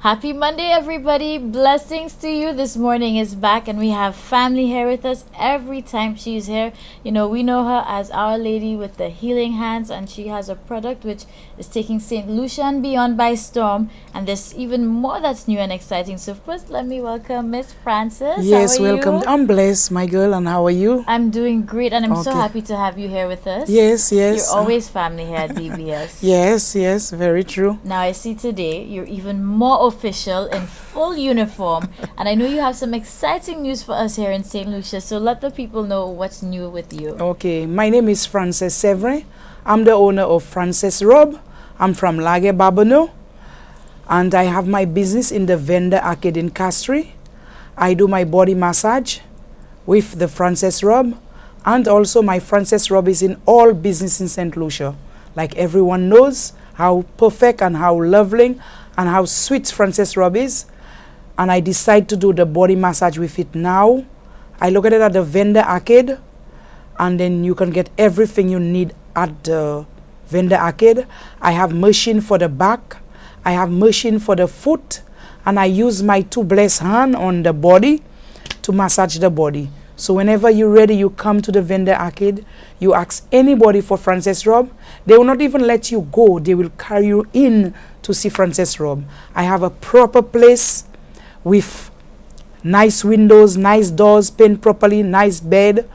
Happy Monday, everybody. Blessings to you. This morning is back, and we have family here with us every time she's here. You know, we know her as Our Lady with the Healing Hands, and she has a product which is taking St. Lucia and beyond by storm. And there's even more that's new and exciting. So, first, let me welcome Miss Frances. Yes, how are welcome. You? I'm blessed, my girl, and how are you? I'm doing great, and I'm so Okay. happy to have you here with us. Yes, yes. You're always family here at DBS. Yes, very true. Now I see today you're even more official in full uniform, and I know you have some exciting news for us here in St. Lucia, so let the people know what's new with you. Okay, my name is Frances Severin. I'm the owner of Frances Rob. I'm from Lage Babonneau, and I have my business in the Vendor Arcade in Castries. I do my body massage with the Frances Rob, and also my Frances Rob is in all business in St. Lucia. Like everyone knows how perfect and how lovely and how sweet Frances Rob is. And I decide to do the body massage with it now. I look at it at the Vendor Arcade, and then you can get everything you need at the Vendor Arcade. I have machine for the back, I have machine for the foot, and I use my two blessed hand on the body to massage the body. So whenever you're ready, you come to the Vendor Arcade, you ask anybody for Frances Rob. They will not even let you go. They will carry you in to see Frances Rob. I have a proper place with nice windows, nice doors, paint properly, nice bed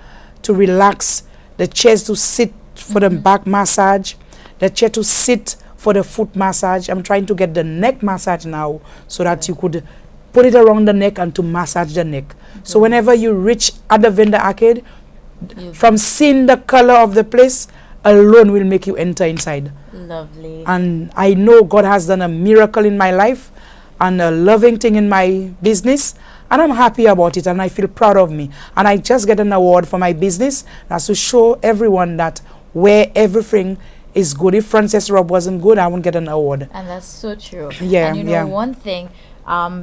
to relax, the chairs to sit for the back massage, the chair to sit for the foot massage. I'm trying to get the neck massage now so that you could put it around the neck and to massage the neck. So whenever you reach at the Vendor Arcade, from seeing the color of the place alone will make you enter inside. Lovely. And I know God has done a miracle in my life and a loving thing in my business, and I'm happy about it, and I feel proud of me. And I just get an award for my business. That's to show everyone that where everything is good. If Frances Rob wasn't good, I won't get an award. And that's so true. Yeah, and you know yeah. one thing,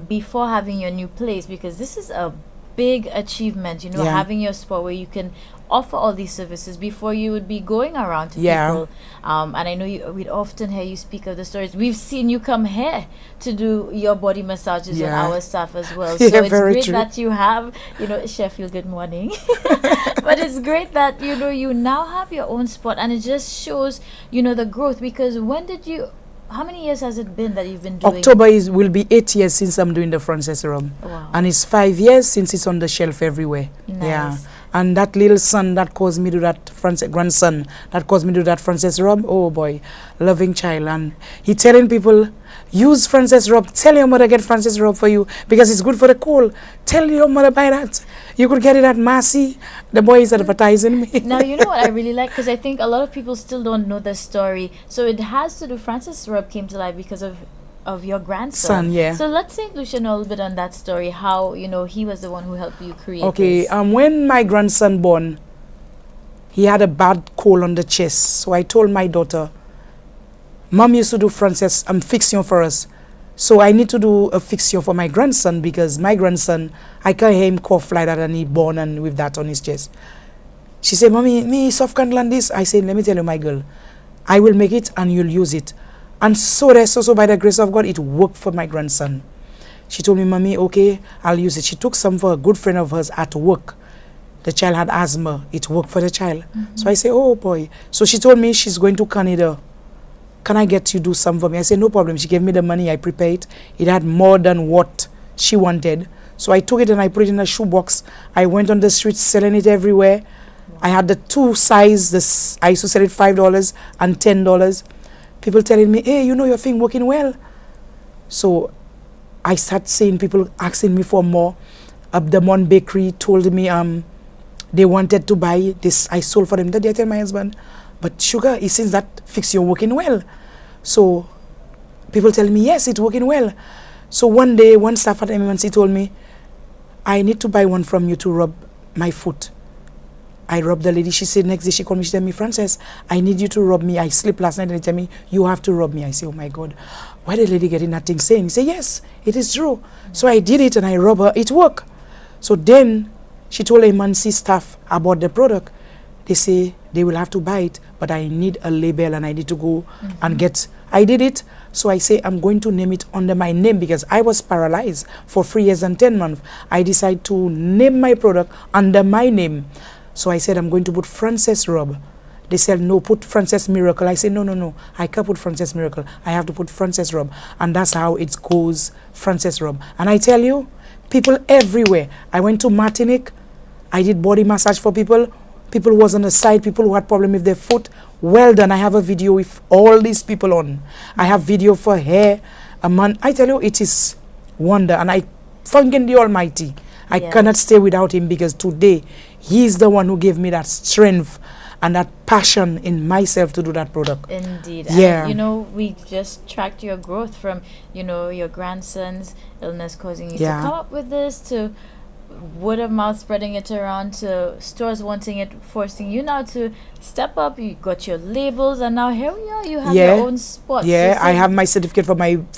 before having your new place, because this is a big achievement, you know, Yeah. having your spot where you can offer all these services before you would be going around to Yeah. people. And I know we'd often hear you speak of the stories. We've seen you come here to do your body massages on Yeah. our staff as well. Yeah, So it's very great true. that you have, you know, Sheffield, good morning. But it's great that, you know, you now have your own spot, and it just shows, you know, the growth. Because how many years has it been that you've been doing? October will be 8 years since I'm doing the Frances Rob. Wow. And it's 5 years since it's on the shelf everywhere. Yeah. Nice. And that little son that caused me to that grandson that caused me to that Frances Rob, oh boy, loving child. And he telling people, use Frances Rob. Tell your mother get Frances Rob for you because it's good for the cold. Tell your mother buy that. You could get it at Massey. The boy is advertising me. Now, you know what I really like, because I think a lot of people still don't know the story. So it has to do, Frances Rob came to life because of your grandson. Son, yeah. So let's St. Lucia know a little bit on that story, how, you know, he was the one who helped you create Okay, this. when my grandson born, he had a bad cold on the chest. So I told my daughter, Mom used to do Frances fixing for us. So I need to do a fixture for my grandson because my grandson, I can hear him cough like that and he born and with that on his chest. She said, Mommy, me soft candle and this. I said, let me tell you, my girl, I will make it and you'll use it. And so by the grace of God, it worked for my grandson. She told me, Mommy, okay, I'll use it. She took some for a good friend of hers at work. The child had asthma. It worked for the child. So I said, oh boy. So she told me she's going to Canada. Can I get you to do some for me? I said, no problem. She gave me the money. I prepared it. It had more than what she wanted. So I took it and I put it in a shoebox. I went on the streets selling it everywhere. I had the two sizes. I used to sell it $5 and $10. People telling me, hey, you know your thing working well. So I started seeing people asking me for more. Abdamon Bakery told me they wanted to buy this. I sold for them. Then I tell my husband, but sugar, it seems that fix you're working well. So people tell me, yes, it's working well. So one day, one staff at MMC told me, I need to buy one from you to rub my foot. I rubbed the lady. She said, next day she called me, she told me, Frances, I need you to rub me. I slept last night and they tell me, you have to rub me. I say, oh my God, why the lady getting that thing saying? He said, yes, it is true. So I did it and I rubbed her. It worked. So then she told MNC staff about the product. They say they will have to buy it, but I need a label and I need to go and get I did it. So I say I'm going to name it under my name because I was paralyzed for 3 years and 10 months. I decided to name my product under my name. So I said I'm going to put Frances Rub. They said, no, put Frances Miracle. I said, no, I can't put Frances Miracle. I have to put Frances Rub. And that's how it goes, Frances Rub. And I tell you, people everywhere. I went to Martinique. I did body massage for people. People who was on the side, people who had problem with their foot. Well done. I have a video with all these people on. I have video for hair. A man, I tell you, it is wonder. And I thank the Almighty. I cannot stay without him because today, he's the one who gave me that strength and that passion in myself to do that product. Indeed. Yeah. And, we just tracked your growth from, your grandson's illness causing you to Yeah. come up with this, to word of mouth spreading it around, to stores wanting it, forcing you now to step up. You got your labels, and now here we are. You have Yeah. your own spot. Yeah, So I have my certificate for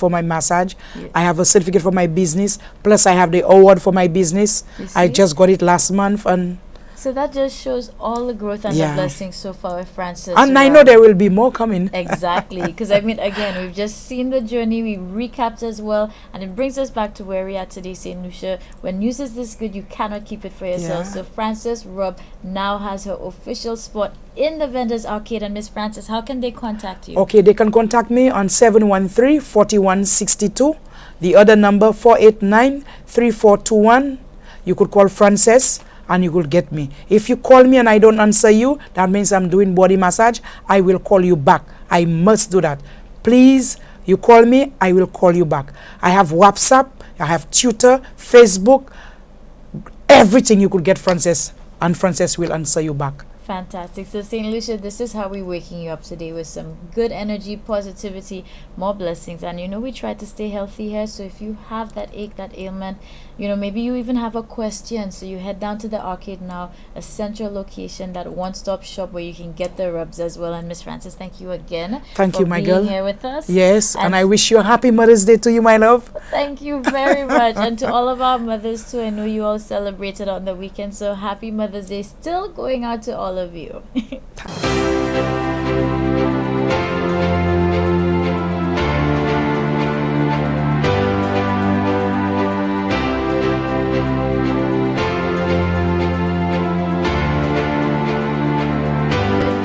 my massage. Yeah. I have a certificate for my business. Plus, I have the award for my business. You I see? just got it last month, and So that just shows all the growth and Yeah. the blessings so far with Frances. I know there will be more coming. Exactly, because again, we've just seen the journey, we recapped as well, and it brings us back to where we are today, St. Lucia. When news is this good, you cannot keep it for yourself. Yeah. So Frances Rub now has her official spot in the Vendors Arcade. And Miss Frances, how can they contact you? Okay, they can contact me on 713-4162. The other number 489-3421. You could call Frances and you could get me. If you call me and I don't answer you, that means I'm doing body massage. I will call you back. I must do that. Please, you call me, I will call you back. I have WhatsApp, I have Twitter, Facebook, everything you could get Frances, and Frances will answer you back. Fantastic. So, St. Lucia, this is how we're waking you up today with some good energy, positivity, more blessings. And, we try to stay healthy here. So, if you have that ache, that ailment, maybe you even have a question. So, you head down to the arcade now, a central location, that one-stop shop where you can get the rubs as well. And, Miss Frances, thank you again. Thank you, my being girl. here with us. Yes, and I wish you a happy Mother's Day to you, my love. Thank you very much. And to all of our mothers, too, I know you all celebrated on the weekend. So, happy Mother's Day still going out to all of you.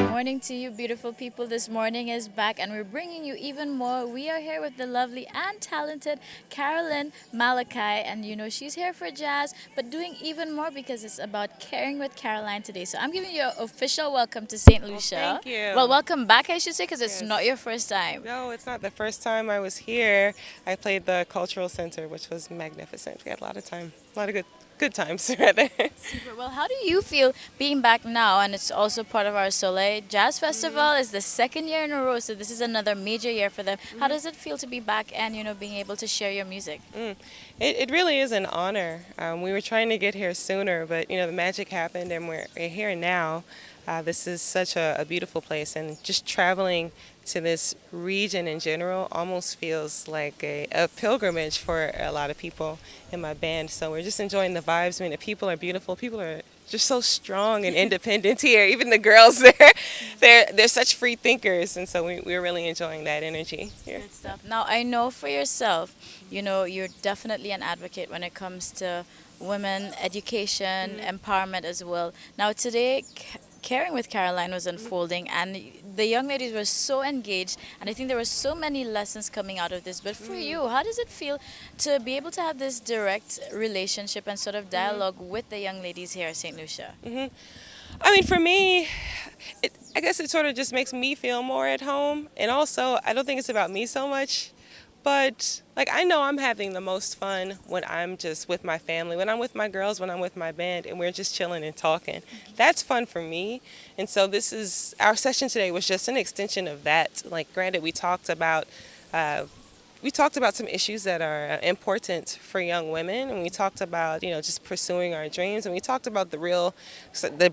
Morning to you, beautiful people. This morning is back, and we're bringing you even more. We are here with the lovely and talented Carolyn Malachi, and she's here for jazz, but doing even more because it's about caring with Caroline today. So I'm giving you an official welcome to St. Lucia. Thank you. Well, welcome back, I should say, because it's Yes. not your first time. No, it's not the first time I was here. I played the Cultural Center, which was magnificent. We had a lot of time, a lot of good times rather. Super. Well, how do you feel being back now? And it's also part of our Soleil Jazz Festival. Is the second year in a row, so this is another major year for them. How does it feel to be back and being able to share your music? It really is an honor. We were trying to get here sooner, but the magic happened, and we're here now. This is such a beautiful place, and just traveling to this region in general almost feels like a pilgrimage for a lot of people in my band. So we're just enjoying the vibes. I mean, the people are beautiful. People are just so strong and independent here. Even the girls there, they're such free thinkers, and so we're really enjoying that energy here. Good stuff. Now, I know for yourself, you're definitely an advocate when it comes to women, education, empowerment as well. Now, today, Caring with Caroline was unfolding, and the young ladies were so engaged, and I think there were so many lessons coming out of this. But for you, how does it feel to be able to have this direct relationship and sort of dialogue with the young ladies here at St. Lucia? I mean, for me, I guess it sort of just makes me feel more at home. And also, I don't think it's about me so much. But, I know I'm having the most fun when I'm just with my family, when I'm with my girls, when I'm with my band, and we're just chilling and talking. That's fun for me. And so our session today was just an extension of that. Granted, we talked about some issues that are important for young women, and we talked about, just pursuing our dreams, and we talked about the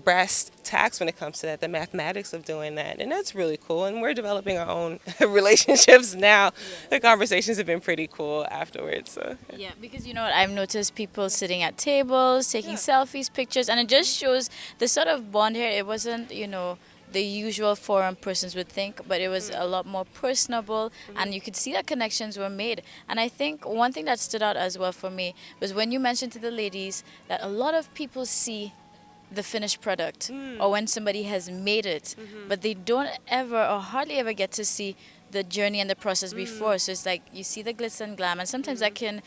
brass tacks when it comes to that, the mathematics of doing that, and that's really cool, and we're developing our own relationships now. Yeah. The conversations have been pretty cool afterwards. So. Yeah, because what, I've noticed people sitting at tables, taking selfies, pictures, and it just shows the sort of bond here. It wasn't, the usual forum persons would think, but it was a lot more personable, and you could see that connections were made. And I think one thing that stood out as well for me was when you mentioned to the ladies that a lot of people see the finished product or when somebody has made it, but they don't ever or hardly ever get to see the journey and the process before. So it's like you see the glitz and glam, and sometimes that can,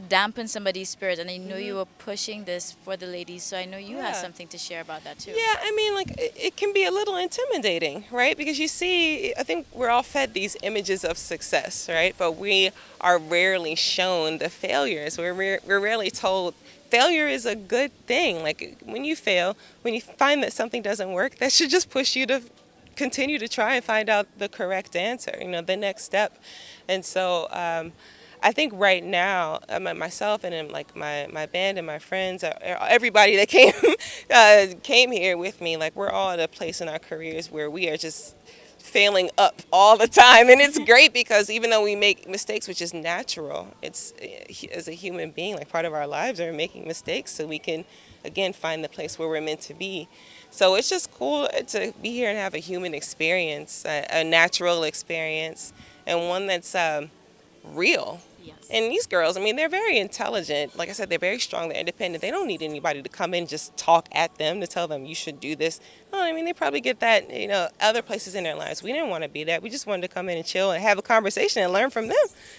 dampen somebody's spirit. And I know you were pushing this for the ladies, so I know you have Yeah. something to share about that too. Yeah, I mean, like, it can be a little intimidating, right? Because you see, I think we're all fed these images of success, right? But we are rarely shown the failures. We're rarely told failure is a good thing. Like, when you fail, when you find that something doesn't work, that should just push you to continue to try and find out the correct answer, the next step. And so I think right now, myself and then, like, my band and my friends, everybody that came here with me, like, we're all at a place in our careers where we are just failing up all the time. And it's great because even though we make mistakes, which is natural, it's as a human being, like, part of our lives are making mistakes so we can, again, find the place where we're meant to be. So it's just cool to be here and have a human experience, a natural experience, and one that's real. Yes. And these girls, I mean, they're very intelligent. Like I said, they're very strong. They're independent. They don't need anybody to come in and just talk at them to tell them you should do this. No, I mean, they probably get that, other places in their lives. We didn't want to be that. We just wanted to come in and chill and have a conversation and learn from them,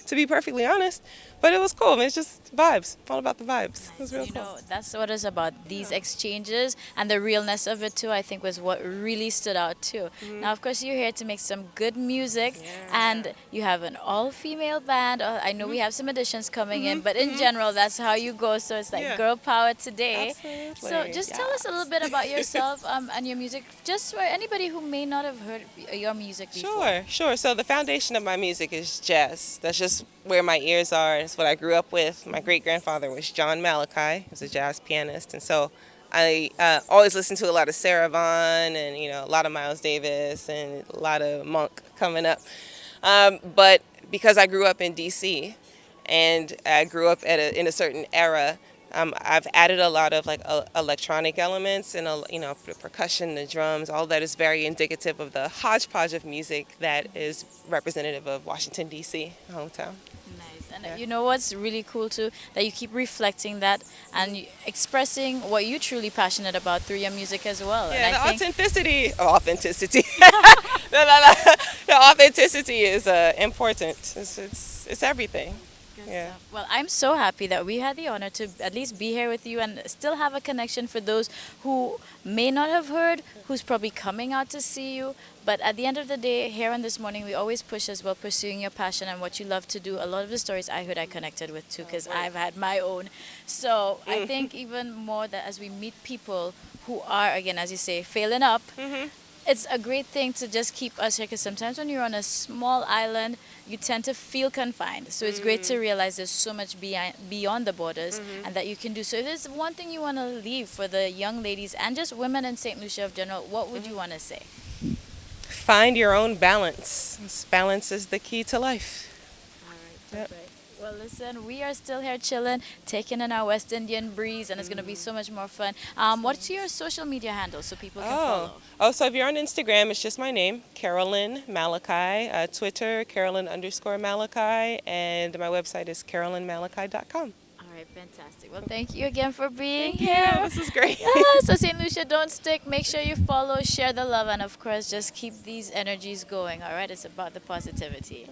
to be perfectly honest. But it was cool. I mean, it's just vibes. All about the vibes. It was real cool. That's what it's about. These exchanges and the realness of it too, I think, was what really stood out too. Now, of course, you're here to make some good music, and you have an all-female band. I know we have some additions coming in, but in general, that's how you go. So it's like Yeah. girl power today. Absolutely. So just tell us a little bit about yourself and your music, just for anybody who may not have heard your music before. Sure. So the foundation of my music is jazz. That's just where my ears are. It's what I grew up with. My great-grandfather was John Malachi. He was a jazz pianist. And so I always listened to a lot of Sarah Vaughan and, a lot of Miles Davis and a lot of Monk coming up. But because I grew up in D.C. and I grew up in a certain era, I've added a lot of, like, electronic elements and the percussion, the drums. All that is very indicative of the hodgepodge of music that is representative of Washington, D.C., hometown. Nice. And Yeah. you know what's really cool too? That you keep reflecting that and expressing what you're truly passionate about through your music as well. Yeah, and the I think authenticity. The authenticity is important. It's everything. Yeah. Well, I'm so happy that we had the honor to at least be here with you and still have a connection for those who may not have heard, who's probably coming out to see you. But at the end of the day, here on This Morning, we always push as well, pursuing your passion and what you love to do. A lot of the stories I heard I connected with too, because I've had my own. So I think even more that as we meet people who are, again, as you say, failing up, it's a great thing to just keep us here, because sometimes when you're on a small island, you tend to feel confined. So it's great to realize there's so much beyond the borders and that you can do. So if there's one thing you want to leave for the young ladies and just women in St. Lucia in general, what would you want to say? Find your own balance. Balance is the key to life. Yep. Perfect. Well, listen, we are still here chilling, taking in our West Indian breeze, and it's going to be so much more fun. What's your social media handle so people can follow? So if you're on Instagram, it's just my name, Carolyn Malachi. Twitter, Carolyn_Malachi. And my website is carolynmalachi.com. All right, fantastic. Well, thank you again for being Yeah, here. this is great. So St. Lucia, don't stick. Make sure you follow, share the love, and of course, just keep these energies going. All right, it's about the positivity.